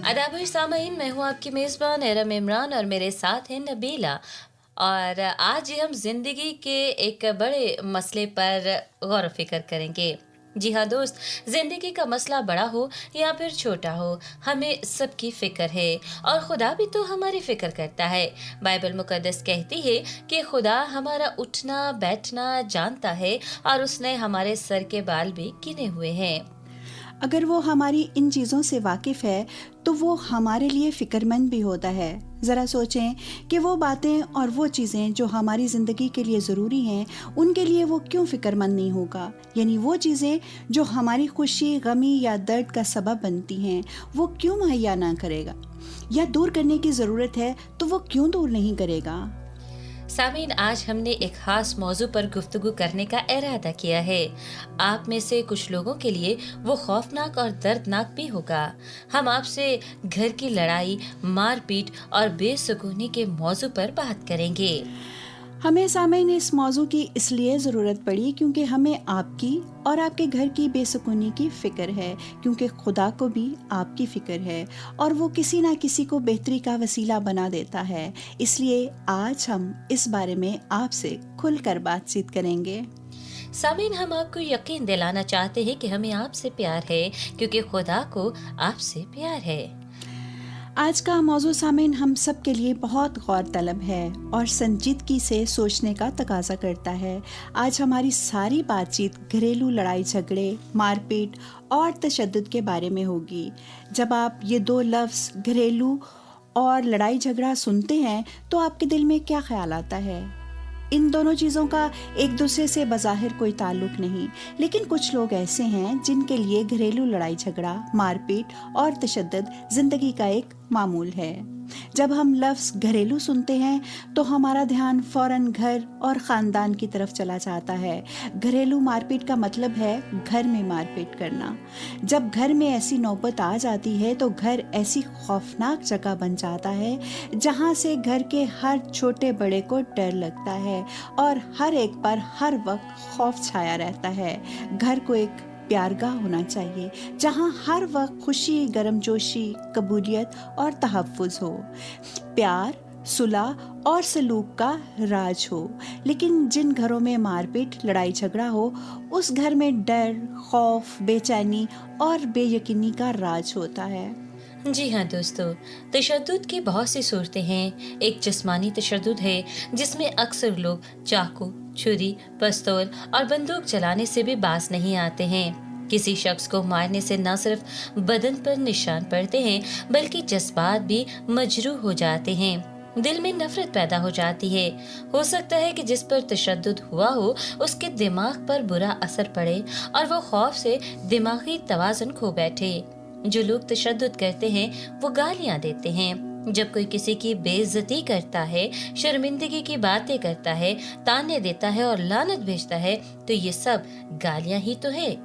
आदाब सामाइन, मैं हूँ आपकी मेज़बान एरम इमरान और मेरे साथ हैं नबीला। और आज ही हम ज़िंदगी के एक बड़े मसले पर गौर फ़िक्र करेंगे। जी हाँ दोस्त, ज़िंदगी का मसला बड़ा हो या फिर छोटा हो, हमें सबकी फ़िक्र है और खुदा भी तो हमारी फ़िक्र करता है। बाइबल मुक़द्दस कहती है कि खुदा हमारा उठना बैठना जानता है और उसने हमारे सर के बाल भी गिने हुए हैं। अगर वो हमारी इन चीज़ों से वाकिफ़ है तो वो हमारे लिए फ़िक्रमंद भी होता है। ज़रा सोचें कि वो बातें और वो चीज़ें जो हमारी ज़िंदगी के लिए ज़रूरी हैं, उनके लिए वो क्यों फ़िक्रमंद नहीं होगा। यानी वो चीज़ें जो हमारी खुशी, गमी या दर्द का सबब बनती हैं, वो क्यों मुहैया ना करेगा, या दूर करने की ज़रूरत है तो वो क्यों दूर नहीं करेगा। सामीन, आज हमने एक खास मौजू पर गुफ्तगू करने का इरादा किया है। आप में से कुछ लोगों के लिए वो खौफनाक और दर्दनाक भी होगा। हम आपसे घर की लड़ाई, मारपीट और बेसुकूनी के मौजू पर बात करेंगे। हमें सामईन इस मौजू की इसलिए ज़रूरत पड़ी क्योंकि हमें आपकी और आपके घर की बेसुकूनी की फ़िक्र है, क्योंकि खुदा को भी आपकी फ़िक्र है और वो किसी ना किसी को बेहतरी का वसीला बना देता है। इसलिए आज हम इस बारे में आपसे खुलकर बातचीत करेंगे। सामीन, हम आपको यकीन दिलाना चाहते हैं कि हमें आपसे प्यार है, क्योंकि खुदा को आपसे प्यार है। आज का मौजू सामीन हम सब के लिए बहुत गौर तलब है और संजीदगी से सोचने का तकाजा करता है। आज हमारी सारी बातचीत घरेलू लड़ाई झगड़े, मारपीट और तशद्दुद के बारे में होगी। जब आप ये दो लफ्ज़ घरेलू और लड़ाई झगड़ा सुनते हैं तो आपके दिल में क्या ख्याल आता है? इन दोनों चीज़ों का एक दूसरे से बज़ाहिर कोई ताल्लुक नहीं, लेकिन कुछ लोग ऐसे हैं जिनके लिए घरेलू लड़ाई झगड़ा, मारपीट और तशद्दुद ज़िंदगी का एक मामूल है। जब हम लफ्ज़ घरेलू सुनते हैं तो हमारा ध्यान फ़ौरन घर और ख़ानदान की तरफ चला जाता है। घरेलू मारपीट का मतलब है घर में मारपीट करना। जब घर में ऐसी नौबत आ जाती है तो घर ऐसी खौफनाक जगह बन जाता है जहाँ से घर के हर छोटे बड़े को डर लगता है और हर एक पर हर वक्त खौफ छाया रहता है। घर को एक प्यारगाह होना चाहिए जहाँ हर वक्त खुशी, गर्मजोशी, कबूलियत और तहफ़्फ़ुज़ हो, प्यार, सुलह और सलूक का राज हो। लेकिन जिन घरों में मारपीट, लड़ाई झगड़ा हो, उस घर में डर, खौफ, बेचैनी और बेयकीनी का राज होता है। जी हाँ दोस्तों, तशद्दुद की बहुत सी सूरतें हैं। एक जिस्मानी तशद्दुद है जिसमें अक्सर लोग चाकू, छुरी, पिस्तौल और बंदूक चलाने से भी बाज नहीं आते हैं। किसी शख्स को मारने से न सिर्फ बदन पर निशान पड़ते हैं, बल्कि जज्बात भी मजरूह हो जाते हैं। दिल में नफरत पैदा हो जाती है। हो सकता है कि जिस पर तशद्दुद हुआ हो उसके दिमाग पर बुरा असर पड़े और वो खौफ से दिमागी तवाज़ुन खो बैठे। जो लोग तशद्दुद करते हैं वो गालियां देते हैं। जब कोई किसी की बेइज्जती करता है, शर्मिंदगी की बातें करता है, ताने देता है और लानत भेजता है, तो ये सब गालियां ही तो है।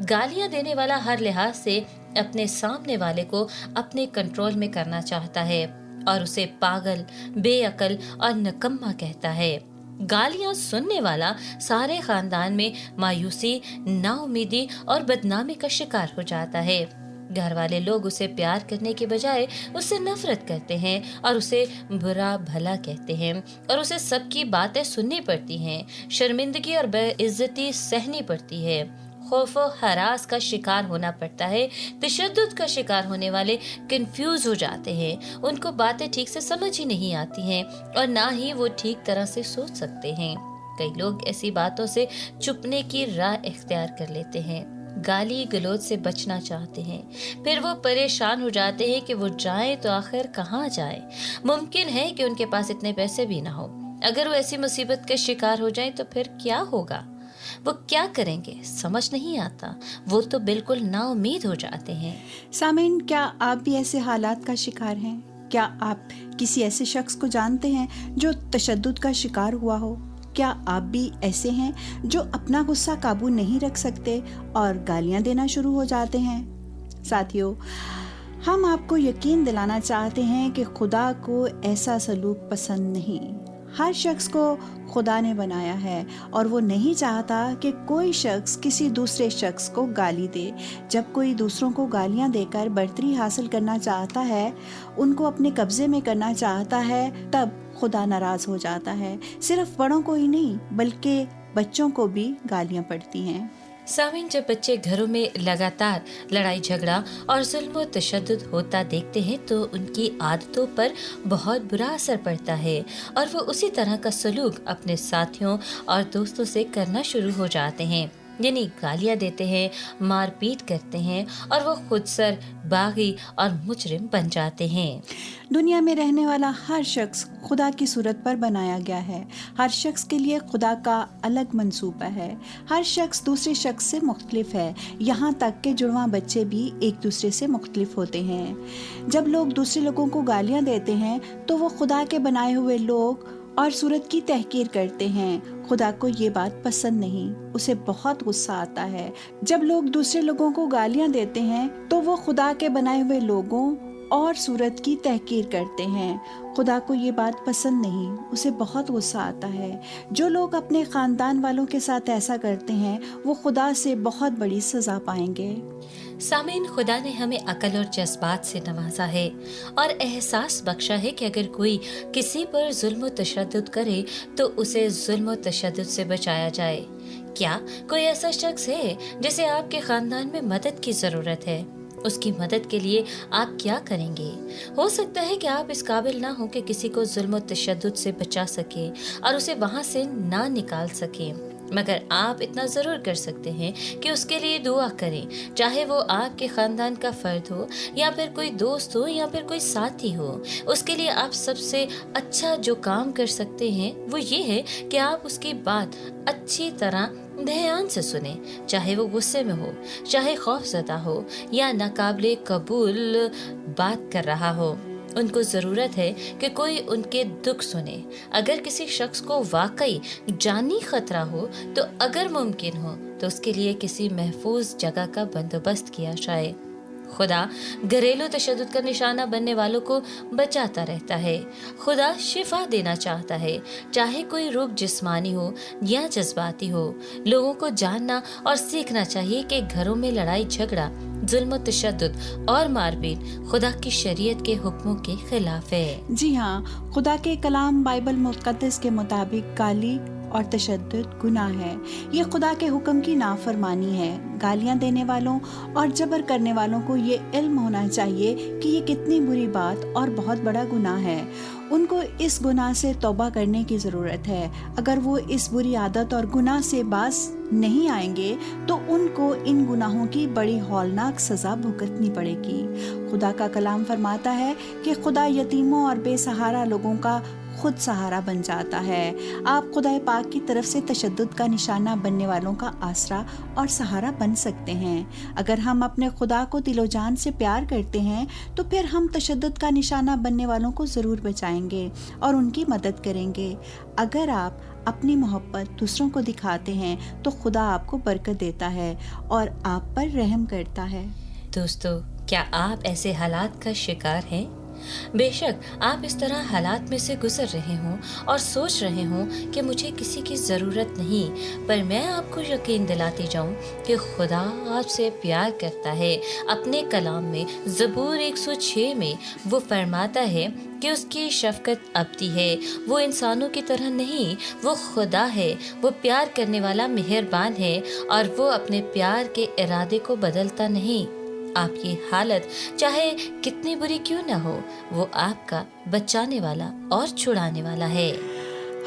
गालियां देने वाला हर लिहाज से अपने सामने वाले को अपने कंट्रोल में करना चाहता है और उसे पागल, बेअकल और निकम्मा कहता है। गालियां सुनने वाला सारे खानदान में मायूसी, नाउमीदी और बदनामी का शिकार हो जाता है। घर वाले लोग उसे प्यार करने के बजाय उससे नफरत करते हैं और उसे बुरा भला कहते हैं और उसे सबकी बातें सुननी पड़ती हैं। शर्मिंदगी और बेइज्जती सहनी पड़ती है। खौफ और हरास का शिकार होना पड़ता है। तशद्दुद का शिकार होने वाले कंफ्यूज हो जाते हैं। उनको बातें ठीक से समझ ही नहीं आती हैं और ना ही वो ठीक तरह से सोच सकते हैं। कई लोग ऐसी बातों से छुपने की राह इख्तियार कर लेते हैं, गाली गलौज से बचना चाहते हैं। फिर वो परेशान हो जाते हैं कि वो जाएं तो आखिर कहाँ जाएं। मुमकिन है कि उनके पास इतने पैसे भी ना हो। अगर वो ऐसी मुसीबत का शिकार हो जाएं तो फिर क्या होगा? वो क्या करेंगे समझ नहीं आता। वो तो बिल्कुल नाउमीद हो जाते हैं। सामीन, क्या आप भी ऐसे हालात का शिकार हैं? क्या आप किसी ऐसे शख्स को जानते हैं जो तशद्दुद का शिकार हुआ हो? क्या आप भी ऐसे हैं जो अपना गुस्सा काबू नहीं रख सकते और गालियां देना शुरू हो जाते हैं? साथियों, हम आपको यकीन दिलाना चाहते हैं कि खुदा को ऐसा सलूक पसंद नहीं। हर शख्स को खुदा ने बनाया है और वो नहीं चाहता कि कोई शख्स किसी दूसरे शख्स को गाली दे। जब कोई दूसरों को गालियां देकर बढ़तरी हासिल करना चाहता है, उनको अपने कब्जे में करना चाहता है, तब खुदा नाराज हो जाता है। सिर्फ बड़ों को ही नहीं बल्कि बच्चों को भी गालियां पड़ती हैं। सामीन, जब बच्चे घरों में लगातार लड़ाई झगड़ा और जुल्म और तशद्दुद होता देखते हैं तो उनकी आदतों पर बहुत बुरा असर पड़ता है और वो उसी तरह का सलूक अपने साथियों और दोस्तों से करना शुरू हो जाते हैं, यानी गालियां देते हैं, मारपीट करते हैं और वो खुद सर बागी और मुजरिम बन जाते हैं। दुनिया में रहने वाला हर शख्स खुदा की सूरत पर बनाया गया है। हर शख्स के लिए खुदा का अलग मंसूबा है। हर शख्स दूसरे शख्स से मुख्तलिफ है, यहाँ तक कि जुड़वां बच्चे भी एक दूसरे से मुख्तलिफ होते हैं। जब लोग दूसरे लोगों को गालियाँ देते हैं तो वो खुदा के बनाए हुए लोग और सूरत की तहकीर करते हैं। खुदा को ये बात पसंद नहीं, उसे बहुत गुस्सा आता है। जब लोग दूसरे लोगों को गालियां देते हैं तो वो खुदा के बनाए हुए लोगों और सूरत की तहकीर करते हैं। खुदा को ये बात पसंद नहीं, उसे बहुत गुस्सा आता है। जो लोग अपने खानदान वालों के साथ ऐसा करते हैं वो खुदा से बहुत बड़ी सजा पाएंगे। सामीन, खुदा ने हमें अकल और जज्बात से नवाजा है और एहसास बख्शा है कि अगर कोई किसी पर जुल्म और तशद्दुद करे तो उसे जुल्म और तशद्दुद से बचाया जाए। क्या कोई ऐसा शख्स है जिसे आपके खानदान में मदद की जरूरत है? उसकी मदद के लिए आप क्या करेंगे? हो सकता है कि आप इस काबिल ना हो कि किसी को जुल्म और तशद्दुद से बचा सके और उसे वहां से ना निकाल सके, मगर आप इतना ज़रूर कर सकते हैं कि उसके लिए दुआ करें, चाहे वो आपके ख़ानदान का फ़र्द हो या फिर कोई दोस्त हो या फिर कोई साथी हो। उसके लिए आप सबसे अच्छा जो काम कर सकते हैं वो ये है कि आप उसकी बात अच्छी तरह ध्यान से सुने, चाहे वो गुस्से में हो, चाहे खौफज़दा हो या नाकाबिले कबूल बात कर रहा हो। उनको ज़रूरत है कि कोई उनके दुख सुने। अगर किसी शख्स को वाकई जानी खतरा हो तो अगर मुमकिन हो तो उसके लिए किसी महफूज जगह का बंदोबस्त किया जाए। खुदा घरेलू तशद्दुद का निशाना बनने वालों को बचाता रहता है। खुदा शिफा देना चाहता है, चाहे कोई रोग जिस्मानी हो या जज्बाती हो। लोगों को जानना और सीखना चाहिए कि घरों में लड़ाई झगड़ा, जुल्म तशद्दुद और मारपीट खुदा की शरीयत के हुक्मों के खिलाफ है। जी हाँ, खुदा के कलाम बाइबल मुक़द्दस के मुताबिक गाली और तशद्दुद गुनाह है। ये खुदा के हुक्म की नाफरमानी है। गालियां देने वालों और जबर करने वालों को ये इल्म होना चाहिए कि ये कितनी बुरी बात और बहुत बड़ा गुनाह है। उनको इस गुनाह से तौबा करने की ज़रूरत है। अगर वो इस बुरी आदत और गुनाह से बाज नहीं आएंगे तो उनको इन गुनाहों की बड़ी हौलनाक सज़ा भुगतनी पड़ेगी। खुदा का कलाम फरमाता है कि खुदा यतीमों और बेसहारा लोगों का खुद सहारा बन जाता है। आप खुदा पाक की तरफ से तशद्दुद का निशाना बनने वालों का आसरा और सहारा बन सकते हैं। अगर हम अपने खुदा को दिलो जान से प्यार करते हैं तो फिर हम तशद्दुद का निशाना बनने वालों को ज़रूर बचाएंगे और उनकी मदद करेंगे। अगर आप अपनी मोहब्बत दूसरों को दिखाते हैं तो खुदा आपको बरकत देता है और आप पर रहम करता है। दोस्तों, क्या आप ऐसे हालात का शिकार हैं? बेशक आप इस तरह हालात में से गुजर रहे हों और सोच रहे हों कि मुझे किसी की ज़रूरत नहीं, पर मैं आपको यकीन दिलाती जाऊं कि खुदा आपसे प्यार करता है। अपने कलाम में ज़बूर 106 में वो फरमाता है कि उसकी शफ़क़त अबदी है। वो इंसानों की तरह नहीं, वो खुदा है। वो प्यार करने वाला मेहरबान है और वो अपने प्यार के इरादे को बदलता नहीं। आपकी हालत चाहे कितनी बुरी क्यों न हो, वो आपका बचाने वाला और छुड़ाने वाला है।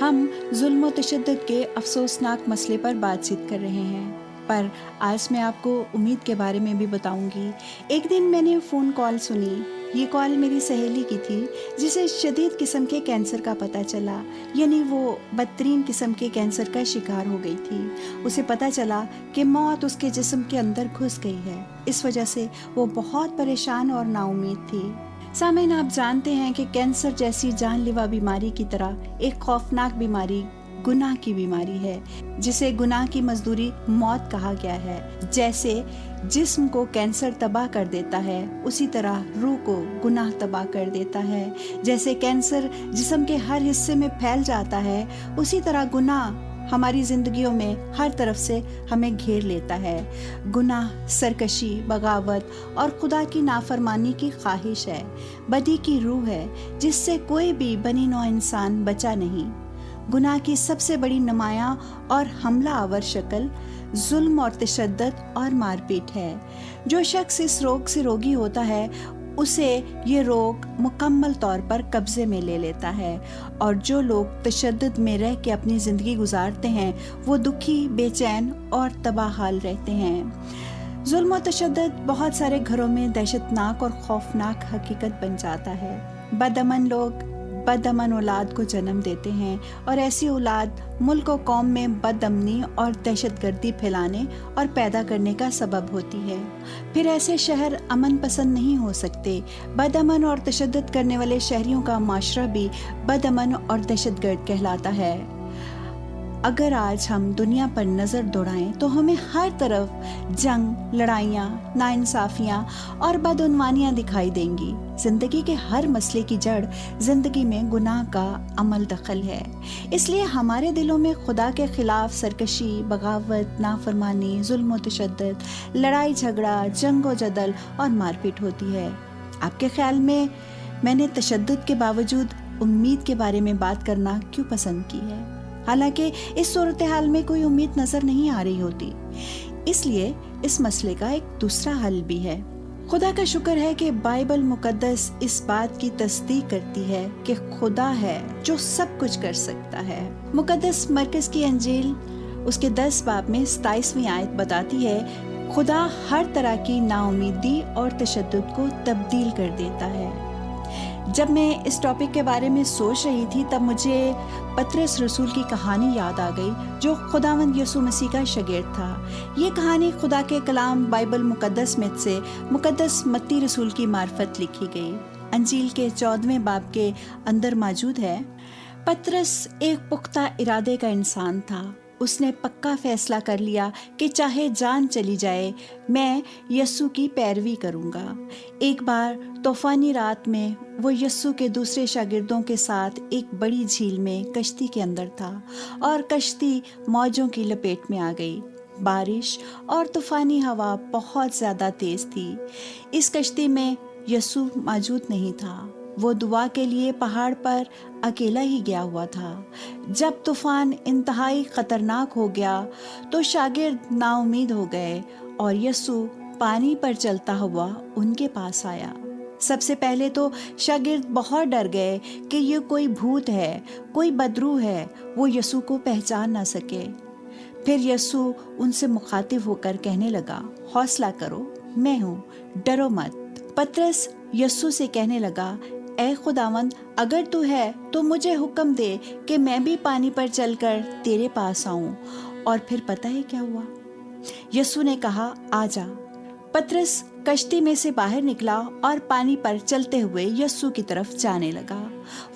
हम जुल्म और तशद्दुद के अफसोसनाक मसले पर बातचीत कर रहे हैं, पर आज मैं आपको उम्मीद के बारे में भी बताऊंगी। एक दिन मैंने फ़ोन कॉल सुनी। ये कॉल मेरी सहेली की थी जिसे शदीद किस्म के कैंसर का पता चला, यानी वो बदतरीन किस्म के कैंसर का शिकार हो गई थी। उसे पता चला कि मौत उसके जिस्म के अंदर घुस गई है। इस वजह से वो बहुत परेशान और नाउमीद थी। सामईन, आप जानते हैं कि कैंसर जैसी जानलेवा बीमारी की तरह एक खौफनाक बीमारी गुनाह की बीमारी है, जिसे गुनाह की मजदूरी मौत कहा गया है। जैसे जिस्म को कैंसर तबाह कर देता है, उसी तरह रूह को गुनाह तबाह कर देता है। जैसे कैंसर जिस्म के हर हिस्से में फैल जाता है, उसी तरह गुनाह हमारी जिंदगियों में हर तरफ से हमें घेर लेता है। गुनाह सरकशी, बगावत और खुदा की नाफरमानी की ख्वाहिश है, बदी की रूह है जिससे कोई भी बनी नौ इंसान बचा नहीं। गुनाह की सबसे बड़ी नुमायां और हमला आवर शक्ल जुल्म और तशद्दुद और मारपीट है। जो शख्स इस रोग से रोगी होता है उसे ये रोग मुकम्मल तौर पर कब्जे में ले लेता है, और जो लोग तशद्दुद में रह के अपनी ज़िंदगी गुजारते हैं वो दुखी, बेचैन और तबाह हाल रहते हैं। जुल्म और तशद्दुद बहुत सारे घरों में दहशतनाक और खौफनाक हकीकत बन जाता है। बदअमन लोग बदअमन औलाद को जन्म देते हैं, और ऐसी औलाद मुल्क और कौम में बदअमनी और दहशतगर्दी फैलाने और पैदा करने का सबब होती है। फिर ऐसे शहर अमन पसंद नहीं हो सकते। बदअमन और तशद्दुद करने वाले शहरियों का माशरा भी बदअमन और दहशतगर्द कहलाता है। अगर आज हम दुनिया पर नज़र दौड़ाएं तो हमें हर तरफ जंग, लड़ाइयाँ, नाइंसाफियाँ और बदउनवानियाँ दिखाई देंगी। ज़िंदगी के हर मसले की जड़ ज़िंदगी में गुनाह का अमल दखल है। इसलिए हमारे दिलों में खुदा के ख़िलाफ़ सरकशी, बगावत, नाफरमानी, जुल्म और तशद्दुद, लड़ाई झगड़ा, जंग व जदल और मारपीट होती है। आपके ख्याल में मैंने तशद्दुद के बावजूद उम्मीद के बारे में बात करना क्यों पसंद की है? हालांकि इस सूरत हाल में कोई उम्मीद नजर नहीं आ रही होती। इसलिए इस मसले का एक दूसरा हल भी है। खुदा का शुक्र है कि बाइबल मुकद्दस इस बात की तस्दीक करती है कि खुदा है जो सब कुछ कर सकता है। मुकद्दस मरकज की अंजील उसके 10 बाब में 27वीं आयत बताती है, खुदा हर तरह की नाउमीदी और तशद्दुद को तब्दील कर देता है। जब मैं इस टॉपिक के बारे में सोच रही थी तब मुझे पतरस रसूल की कहानी याद आ गई, जो खुदावंद यीशु मसीह का शागिर्द था। ये कहानी खुदा के कलाम बाइबल मुकद्दस में से मुकद्दस मत्ती रसूल की मार्फत लिखी गई। अंजील के 14वें बाब के अंदर मौजूद है। पतरस एक पुख्ता इरादे का इंसान था। उसने पक्का फैसला कर लिया कि चाहे जान चली जाए मैं यस्सु की पैरवी करूंगा। एक बार तूफानी रात में वो यस्सु के दूसरे शागिर्दों के साथ एक बड़ी झील में कश्ती के अंदर था और कश्ती मौजों की लपेट में आ गई। बारिश और तूफानी हवा बहुत ज़्यादा तेज थी। इस कश्ती में यस्सु मौजूद नहीं था। वो दुआ के लिए पहाड़ पर अकेला ही गया हुआ था। जब तूफान इंतहाई खतरनाक हो गया तो शागिर्द नाउमीद हो गए और यस्सु पानी पर चलता हुआ उनके पास आया। सबसे पहले तो शागिर्द बहुत डर गए कि ये कोई भूत है, कोई बदरूह है, वो यस्सु को पहचान ना सके। फिर यस्सु उनसे मुखातिब होकर कहने लगा, हौसला करो, मैं हूँ, डरो मत। पतरस यस्सु से कहने लगा, ऐ खुदावंद, अगर तू है तो मुझे हुक्म दे कि मैं भी पानी पर चलकर तेरे पास आऊं। और फिर पता है क्या हुआ? यस्सु ने कहा, आजा। पतरस कश्ती में से बाहर निकला और पानी पर चलते हुए यस्सु की तरफ जाने लगा।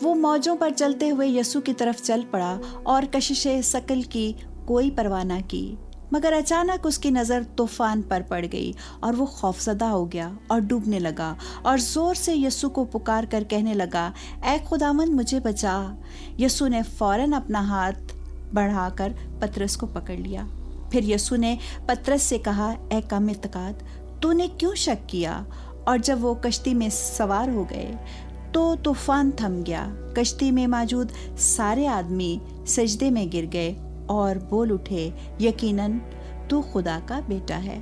वो मौजों पर चलते हुए यस्सु की तरफ चल पड़ा और कशिशे सकल की कोई परवाह न की। मगर अचानक उसकी नज़र तूफान पर पड़ गई और वो खौफजदा हो गया और डूबने लगा और ज़ोर से यस्सु को पुकार कर कहने लगा, ऐ खुदावंद, मुझे बचा। यस्सु ने फौरन अपना हाथ बढ़ाकर पतरस को पकड़ लिया। फिर यस्सु ने पतरस से कहा, ऐ कम इत्काद, तूने क्यों शक किया? और जब वो कश्ती में सवार हो गए तो तूफान थम गया। कश्ती में मौजूद सारे आदमी सजदे में गिर गए और बोल उठे, यकीनन तू खुदा का बेटा है।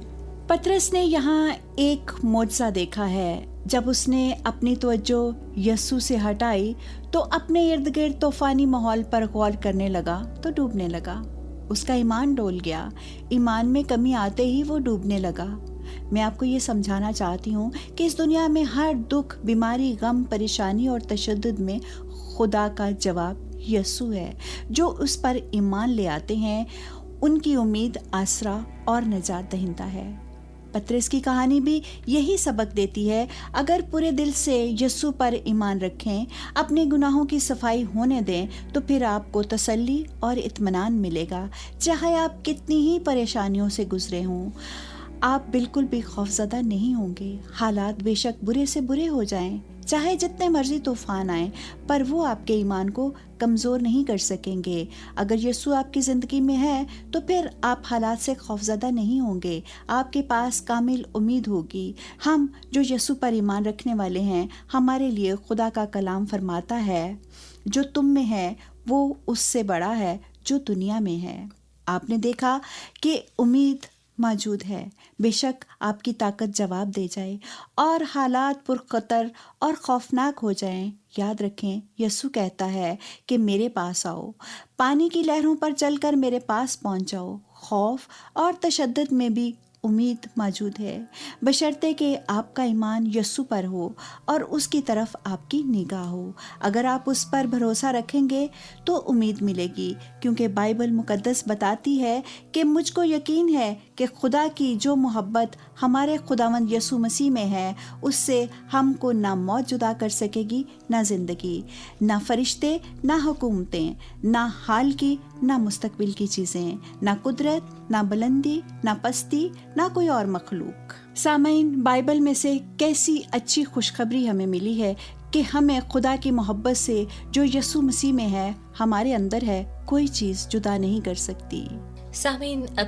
पतरस ने यहाँ एक मौजज़ा देखा है। जब उसने अपनी तवज्जो यस्सु से हटाई तो अपने इर्द गिर्द तूफानी माहौल पर गौर करने लगा तो डूबने लगा। उसका ईमान डोल गया। ईमान में कमी आते ही वो डूबने लगा। मैं आपको ये समझाना चाहती हूँ कि इस दुनिया में हर दुख, बीमारी, गम, परेशानी और तशद्दुद में खुदा का जवाब यस्सु है। जो उस पर ईमान ले आते हैं उनकी उम्मीद आसरा और निजात दहिंदा है। पतरस की कहानी भी यही सबक देती है। अगर पूरे दिल से यस्सु पर ईमान रखें, अपने गुनाहों की सफाई होने दें, तो फिर आपको तसल्ली और इत्मीनान मिलेगा, चाहे आप कितनी ही परेशानियों से गुजरे हों। آپ بالکل بھی خوفزدہ نہیں ہوں گے. حالات بے شک برے سے برے ہو جائیں, چاہے جتنے مرضی طوفان آئیں, پر وہ آپ کے ایمان کو کمزور نہیں کر سکیں گے. اگر یسوع آپ کی زندگی میں ہے تو پھر آپ حالات سے خوفزدہ نہیں ہوں گے, آپ کے پاس کامل امید ہوگی. ہم جو یسوع پر ایمان رکھنے والے ہیں, ہمارے لیے خدا کا کلام فرماتا ہے, جو تم میں ہے وہ اس سے بڑا ہے جو دنیا میں ہے. آپ نے دیکھا کہ امید موجود ہے. بے شک آپ کی طاقت جواب دے جائے اور حالات پرخطر اور خوفناک ہو جائیں, یاد رکھیں یسوع کہتا ہے کہ میرے پاس آؤ, پانی کی لہروں پر چل کر میرے پاس پہنچ جاؤ. خوف اور تشدد میں بھی امید موجود ہے, بشرطے کہ آپ کا ایمان یسوع پر ہو اور اس کی طرف آپ کی نگاہ ہو. اگر آپ اس پر بھروسہ رکھیں گے تو امید ملے گی, کیونکہ بائبل مقدس بتاتی ہے کہ مجھ کو یقین ہے کہ خدا کی جو محبت ہمارے خداوند یسوع مسیح میں ہے, اس سے ہم کو نہ موت جدا کر سکے گی نہ زندگی, نہ فرشتے نہ حکومتیں, نہ حال کی نہ مستقبل کی چیزیں, نہ قدرت نہ بلندی نہ پستی نہ کوئی اور مخلوق. سامعین, بائبل میں سے کیسی اچھی خوشخبری ہمیں ملی ہے کہ ہمیں خدا کی محبت سے جو یسوع مسیح میں ہے, ہمارے اندر ہے, کوئی چیز جدا نہیں کر سکتی. سامعین, اب